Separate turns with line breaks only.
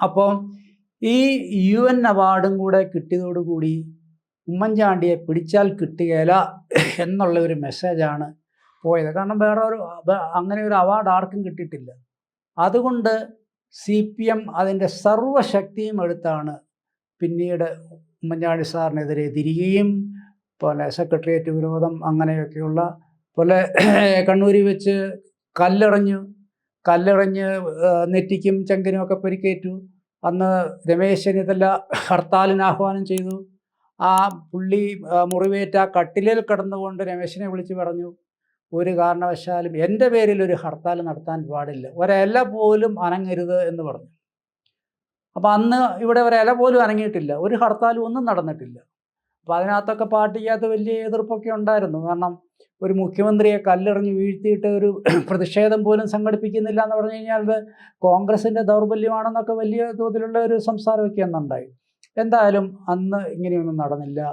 അപ്പോൾ ഈ UN അവാർഡും കൂടെ കിട്ടിയതോടുകൂടി ഉമ്മൻചാണ്ടിയെ പിടിച്ചാൽ കിട്ടുകയില്ല എന്നുള്ള ഒരു മെസ്സേജാണ് പോയത്. കാരണം അങ്ങനെ ഒരു അവാർഡ് ആർക്കും കിട്ടിയിട്ടില്ല. അതുകൊണ്ട് CPM അതിൻ്റെ സർവ്വശക്തിയും എടുത്താണ് പിന്നീട് ഉമ്മൻചാണ്ടി സാറിനെതിരെ തിരികുകയും പോലെ സെക്രട്ടേറിയറ്റ് വിരോധം അങ്ങനെയൊക്കെയുള്ള പോലെ കണ്ണൂരിൽ വെച്ച് കല്ലെറിഞ്ഞ് നെറ്റിക്കും ചെങ്കനും ഒക്കെ പരിക്കേറ്റു. അന്ന് രമേശ് ചെന്നിത്തല ഹർത്താലിന് ആഹ്വാനം ചെയ്തു. ആ പുള്ളി മുറിവേറ്റ കട്ടിലിൽ കിടന്നുകൊണ്ട് രമേശിനെ വിളിച്ച് പറഞ്ഞു, ഒരു കാരണവശാലും എൻ്റെ പേരിൽ ഒരു ഹർത്താൽ നടത്താൻ പാടില്ല, ഒരില പോലും അനങ്ങരുത് എന്ന് പറഞ്ഞു. അപ്പോൾ അന്ന് ഇവിടെ ഒരില പോലും അനങ്ങിയിട്ടില്ല, ഒരു ഹർത്താലും ഒന്നും നടന്നിട്ടില്ല. അപ്പോൾ അതിനകത്തൊക്കെ പാർട്ടിക്കകത്ത് വലിയ എതിർപ്പൊക്കെ ഉണ്ടായിരുന്നു. കാരണം ഒരു മുഖ്യമന്ത്രിയെ കല്ലെറിഞ്ഞ് വീഴ്ത്തിയിട്ട് ഒരു പ്രതിഷേധം പോലും സംഘടിപ്പിക്കുന്നില്ല എന്ന് പറഞ്ഞു കഴിഞ്ഞാൽ അത് കോൺഗ്രസിൻ്റെ ദൗർബല്യമാണെന്നൊക്കെ വലിയ തോതിലുള്ള ഒരു സംസാരമൊക്കെ അന്നുണ്ടായി. എന്തായാലും അന്ന് ഇങ്ങനെയൊന്നും നടന്നില്ല.